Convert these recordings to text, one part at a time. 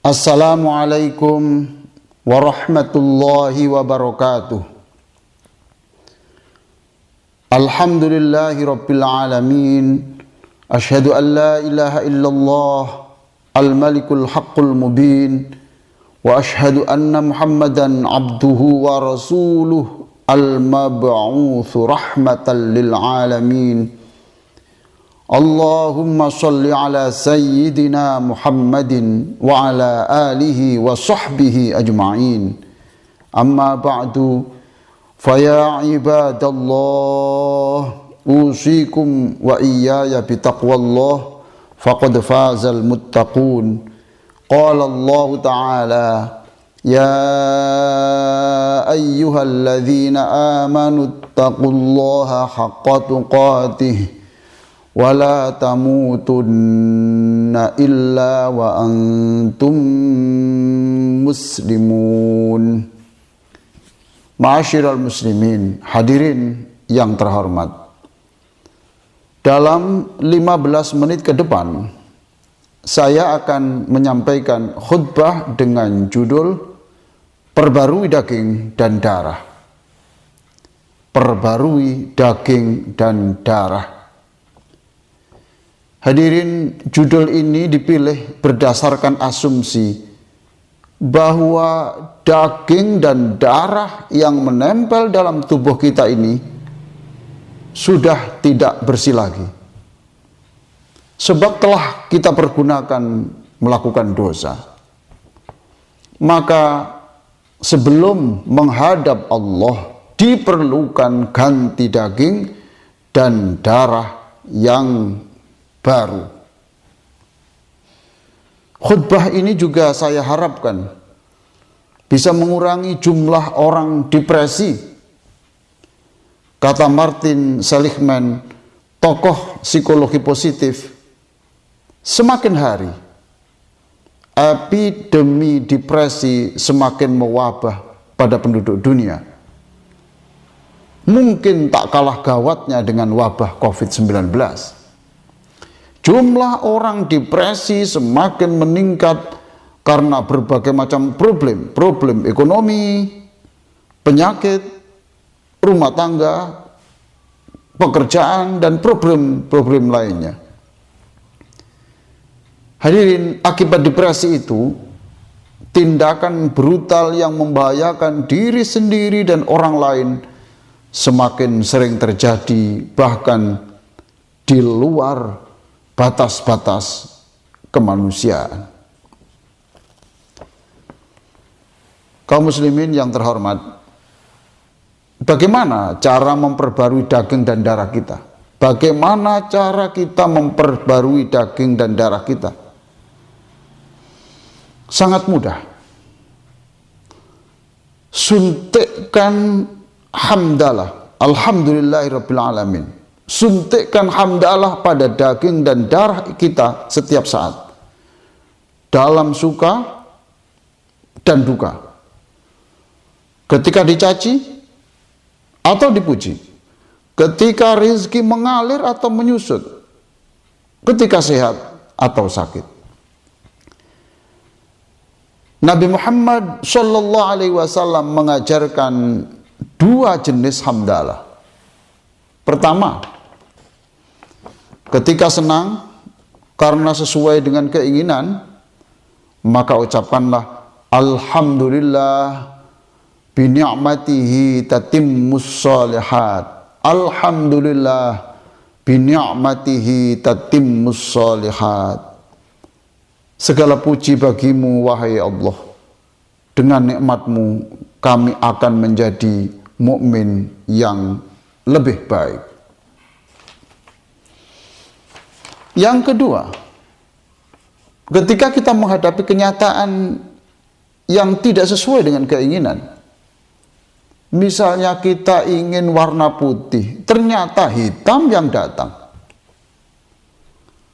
Assalamualaikum warahmatullahi wabarakatuh. Alhamdulillahi rabbil alamin. Asyhadu an la ilaha illallah al-malikul haqqul mubin. Wa asyhadu anna Muhammadan abduhu wa rasuluh al-mab'utsu rahmatan lil alamin. Allahumma salli ala sayyidina Muhammadin wa ala alihi wa sahbihi ajma'in. Amma ba'du, faya ibadallah, usikum wa iyaya bitaqwallah, faqad fazal muttaqun. Qala Allah ta'ala, ya ayyuhalladzina amanu ittaqullaha haqqa tuqatih wa la tamutunna illa wa antum muslimun. Ma'asyiral muslimin, hadirin yang terhormat. Dalam 15 menit ke depan saya akan menyampaikan khutbah dengan judul Perbarui Daging dan Darah. Perbarui daging dan darah. Hadirin, judul ini dipilih berdasarkan asumsi bahwa daging dan darah yang menempel dalam tubuh kita ini sudah tidak bersih lagi. Sebab telah kita pergunakan melakukan dosa. Maka sebelum menghadap Allah diperlukan ganti daging dan darah yang baru. Khutbah ini juga saya harapkan bisa mengurangi jumlah orang depresi. Kata Martin Seligman, tokoh psikologi positif, semakin hari epidemi depresi semakin mewabah pada penduduk dunia. Mungkin tak kalah gawatnya dengan wabah COVID-19. Jumlah orang depresi semakin meningkat karena berbagai macam problem ekonomi, penyakit, rumah tangga, pekerjaan, dan problem lainnya. Hadirin, akibat depresi itu, tindakan brutal yang membahayakan diri sendiri dan orang lain semakin sering terjadi, bahkan di luar batas-batas kemanusiaan. Kaum muslimin yang terhormat, bagaimana cara memperbarui daging dan darah kita? Bagaimana cara kita memperbarui daging dan darah kita? Sangat mudah. Suntikkan hamdalah, alhamdulillahirabbil alamin. Suntikkan hamdalah pada daging dan darah kita setiap saat, dalam suka dan duka, ketika dicaci atau dipuji, ketika rezeki mengalir atau menyusut, ketika sehat atau sakit. Nabi Muhammad SAW mengajarkan dua jenis hamdalah. Pertama, ketika senang karena sesuai dengan keinginan, maka ucapkanlah alhamdulillah bi ni'matihi tatimmus shalihat. Alhamdulillah bi ni'matihi tatimmus shalihat. Segala puji bagimu wahai Allah, dengan nikmatmu kami akan menjadi mukmin yang lebih baik. Yang kedua, ketika kita menghadapi kenyataan yang tidak sesuai dengan keinginan, misalnya kita ingin warna putih, ternyata hitam yang datang,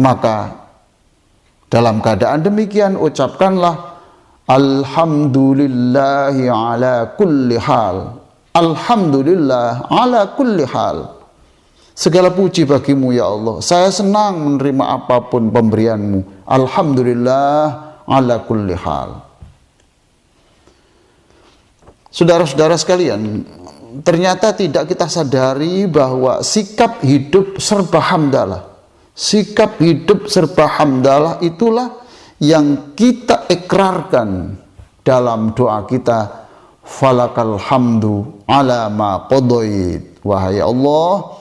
maka dalam keadaan demikian ucapkanlah alhamdulillahi ala kulli hal. Alhamdulillah ala kulli hal. Segala puji bagimu ya Allah. Saya senang menerima apapun pemberianmu. Alhamdulillah ala kulli hal. Saudara-saudara sekalian, ternyata tidak kita sadari bahwa sikap hidup serba hamdalah, sikap hidup serba hamdalah itulah yang kita ikrarkan dalam doa kita, falakal hamdu ala ma qadait. Wahai Allah,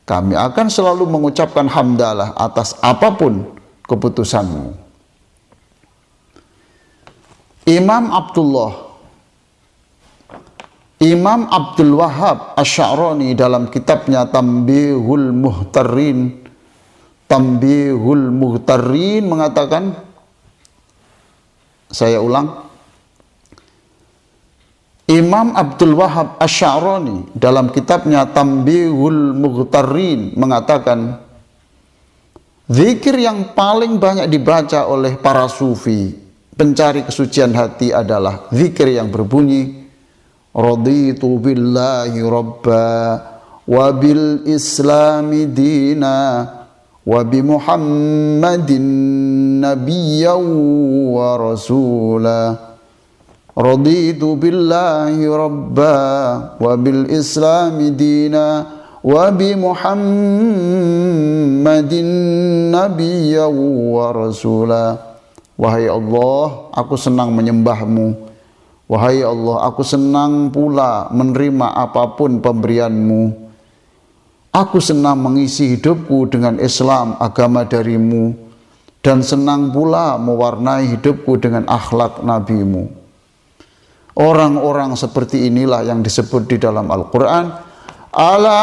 kami akan selalu mengucapkan hamdalah atas apapun keputusanmu. Imam Abdul Wahhab Asy-Sya'rani dalam kitabnya Tanbihul Muhtarrin mengatakan, saya ulang, Imam Abdul Wahhab Asy-Sya'rani dalam kitabnya Tanbihul Muhtarrin mengatakan, zikir yang paling banyak dibaca oleh para sufi, pencari kesucian hati adalah zikir yang berbunyi, raditu billahi rabba wa bil islami dina wa bi muhammadin nabiyyan wa rasula. Raditu billahi rabba wa bil islami dina wa bi muhammadin nabiyyan wa rasula. Wahai Allah, aku senang menyembahmu. Wahai Allah, aku senang pula menerima apapun pemberianmu. Aku senang mengisi hidupku dengan Islam, agama darimu, dan senang pula mewarnai hidupku dengan akhlak nabimu. Orang-orang seperti inilah yang disebut di dalam Al-Quran, ala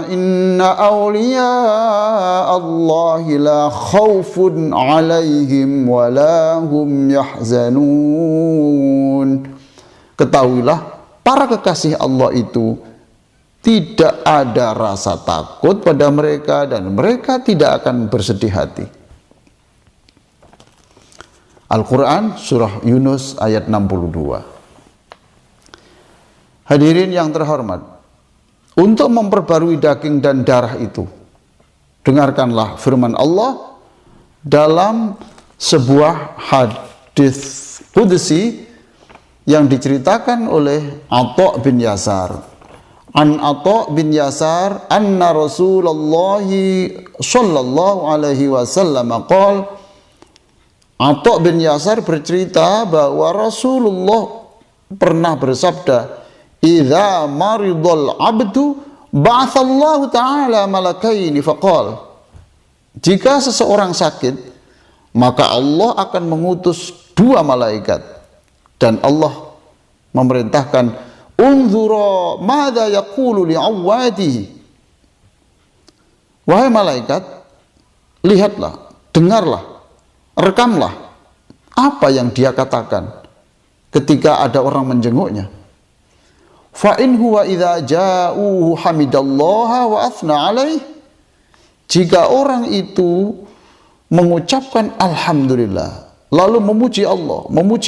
inna awliya Allahi la khawfun alaihim wa la hum yahzanun. Ketahuilah, para kekasih Allah itu tidak ada rasa takut pada mereka dan mereka tidak akan bersedih hati. Al-Quran Surah Yunus ayat 62. Hadirin yang terhormat, untuk memperbarui daging dan darah itu, dengarkanlah firman Allah dalam sebuah hadis qudsi yang diceritakan oleh Atha bin Yasar. An Atha bin Yasar anna Rasulullah sallallahu alaihi wasallam qala, Atha bin Yasar bercerita bahwa Rasulullah pernah bersabda, idza maridul abdu ba'atsallahu ta'ala malakaini faqal. Jika seseorang sakit, maka Allah akan mengutus dua malaikat dan Allah memerintahkan, unzura madza yaqulu li'awadihi. Wahai malaikat, lihatlah, dengarlah, rekamlah apa yang dia katakan ketika ada orang menjenguknya. Fa in huwa idza ja'uhu hamidallaha wa athna alaih. Jika orang itu mengucapkan alhamdulillah, lalu memuji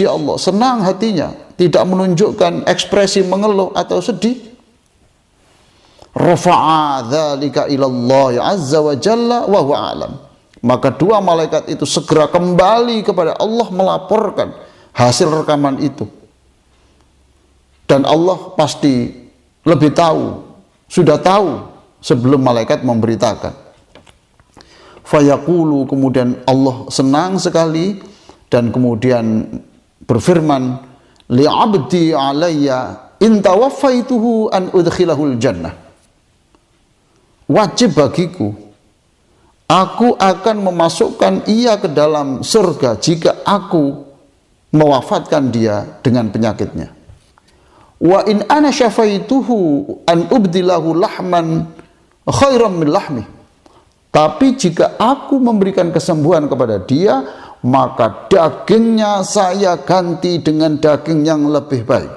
Allah, senang hatinya, tidak menunjukkan ekspresi mengeluh atau sedih, rafa'a dzalika ila Allah azza wa jalla wa huwa alam. Maka dua malaikat itu segera kembali kepada Allah melaporkan hasil rekaman itu. Dan Allah pasti lebih tahu, sudah tahu sebelum malaikat memberitakan. Fayaqulu, kemudian Allah senang sekali dan kemudian berfirman, li'abdi alayya in tawaffaituhu an udkhilahul jannah. Wajib bagiku, aku akan memasukkan ia ke dalam surga jika aku mewafatkan dia dengan penyakitnya. Wa in ana syafaituhu an ubdilahu lahman khairan min lahmi. Tapi jika aku memberikan kesembuhan kepada dia, maka dagingnya saya ganti dengan daging yang lebih baik.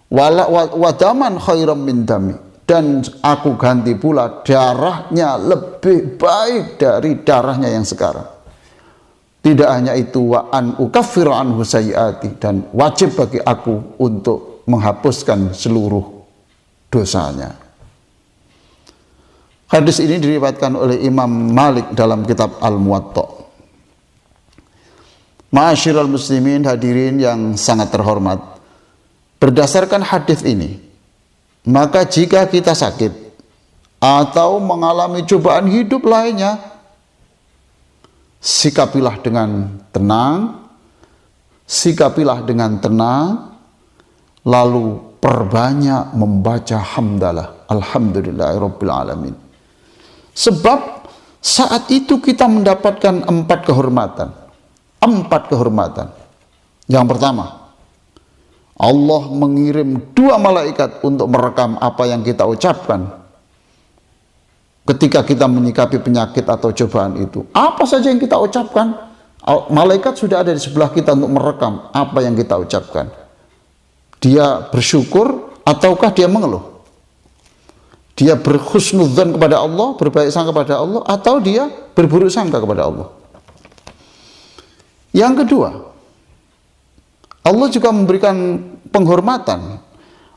Wa daman khairan min dami. Dan aku ganti pula darahnya lebih baik dari darahnya yang sekarang. Tidak hanya itu, wa an ukaffiru anhu sayyiati, dan wajib bagi aku untuk menghapuskan seluruh dosanya. Hadis ini diriwayatkan oleh Imam Malik dalam kitab Al-Muwatta. Ma'asyiral muslimin, hadirin yang sangat terhormat, berdasarkan hadis ini, maka jika kita sakit atau mengalami cobaan hidup lainnya, sikapilah dengan tenang, lalu perbanyak membaca hamdalah, alhamdulillahirabbil alamin. Sebab saat itu kita mendapatkan 4 kehormatan. Yang pertama, Allah mengirim 2 malaikat untuk merekam apa yang kita ucapkan ketika kita menyikapi penyakit atau cobaan itu. Apa saja yang kita ucapkan, malaikat sudah ada di sebelah kita untuk merekam apa yang kita ucapkan. Dia bersyukur ataukah dia mengeluh? Dia berhusnudzan kepada Allah, berbaik sangka kepada Allah, atau dia berburuk sangka kepada Allah. Yang kedua, Allah juga memberikan penghormatan.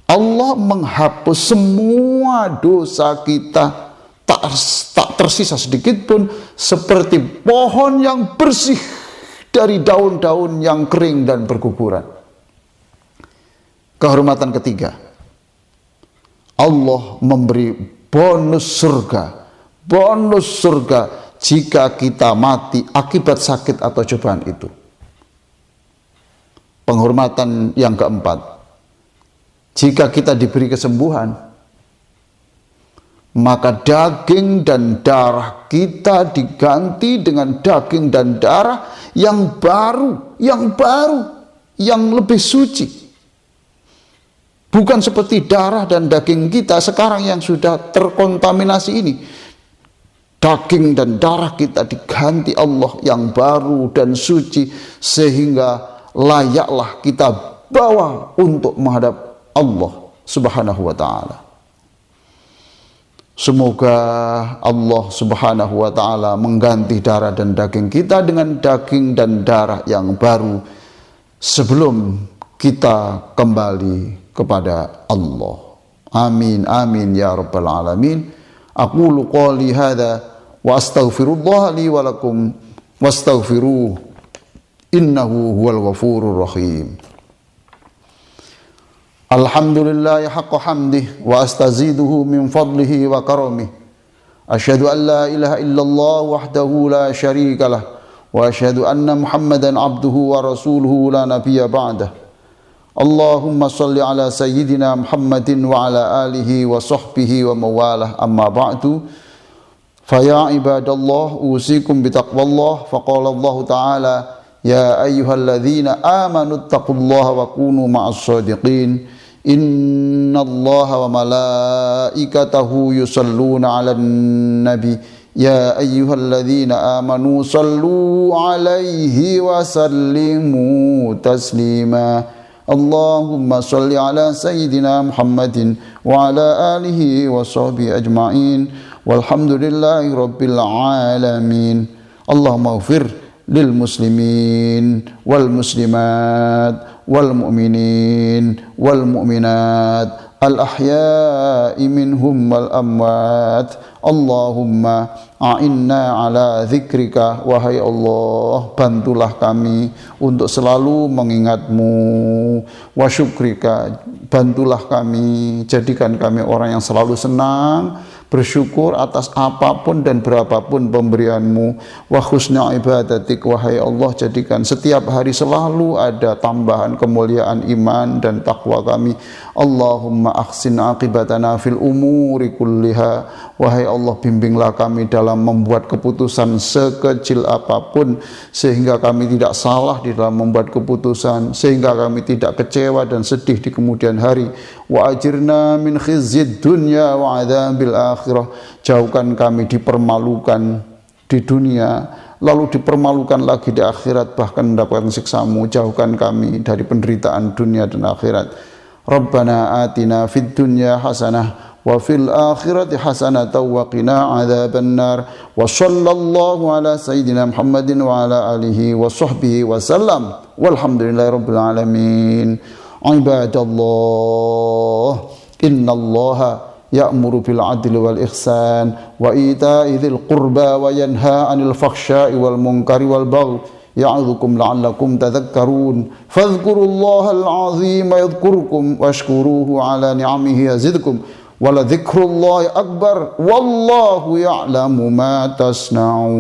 Allah menghapus semua dosa kita, tak tersisa sedikit pun, seperti pohon yang bersih dari daun-daun yang kering dan berguguran. Kehormatan ketiga, Allah memberi bonus surga jika kita mati akibat sakit atau cobaan itu. Penghormatan yang keempat, jika kita diberi kesembuhan, maka daging dan darah kita diganti dengan daging dan darah yang baru, yang lebih suci. Bukan seperti darah dan daging kita sekarang yang sudah terkontaminasi ini. Daging dan darah kita diganti Allah yang baru dan suci, sehingga layaklah kita bawa untuk menghadap Allah Subhanahu wa ta'ala. Semoga Allah Subhanahu wa ta'ala mengganti darah dan daging kita dengan daging dan darah yang baru sebelum kita kembali kepada Allah. Amin amin ya rabbal alamin. Aqulu qouli hadza wa astaghfirullah li wa lakum wastaghfiruh innahu huwal ghafurur rahim. Alhamdulillah haqqa hamdih wa astaziduhu min fadlihi wa karamih. Asyhadu an la ilaha illallah wahdahu la syarika lah wa asyhadu anna Muhammadan abduhu wa rasuluhu la nabiyya ba'dah. Allahumma salli ala sayyidina Muhammadin wa ala alihi wa sahbihi wa mawalah, amma ba'du. Faya ibadallah usikum bitaqwallah, faqala Allah ta'ala ya ayyuhalladzina amanu taqullaha wa kunu ma'as sadiqin. Innallaha wa malaikatahu yusalluna 'alan nabi ya ayyuhalladzina amanu sallu 'alaihi wa sallimu taslima. Allahumma salli ala sayyidina Muhammadin wa ala alihi wa sahbihi ajma'in walhamdulillahi rabbil alamin. Allahumma ighfir lil muslimin wal muslimat wal mu'minin wal mu'minat al ahya'i minhum wal amwat. Allahumma a'inna ala dzikrika, wahai Allah, bantulah kami untuk selalu mengingatmu. Wa syukrika, bantulah kami, jadikan kami orang yang selalu senang, bersyukur atas apapun dan berapapun pemberianmu. Wa husna ibadatik, wahai Allah, jadikan setiap hari selalu ada tambahan kemuliaan iman dan takwa kami. Allahumma ahsin aqibatana fil umuri kulliha, wahai Allah, bimbinglah kami dalam membuat keputusan sekecil apapun, sehingga kami tidak salah di dalam membuat keputusan, sehingga kami tidak kecewa dan sedih di kemudian hari. Wa ajirna min khizyid dunya wa adzabil akhirah, jauhkan kami dipermalukan di dunia, lalu dipermalukan lagi di akhirat, bahkan mendapatkan siksamu. Jauhkan kami dari penderitaan dunia dan akhirat. Rabbana atina fid dunya hasanah wa fil akhirati hasanatan wa qina adzaban nar. Wa sallallahu ala sayyidina Muhammadin wa ala alihi wa sahbihi wa sallam. Walhamdulillahi rabbil alamin. Ibadallah, innallaha ya'muru bil adli wal ihsan wa ita'i dzil qurba wa yanha 'anil fakhsya'i wal munkari wal baghi ya'idzukum la'allakum tadhakkarun. Fadhkurullahal 'azima yadhkurkum washkuruhu 'ala ni'amihi yazidkum. Wala dzikrullahi akbar wallahu ya'lamu ma tasna'un.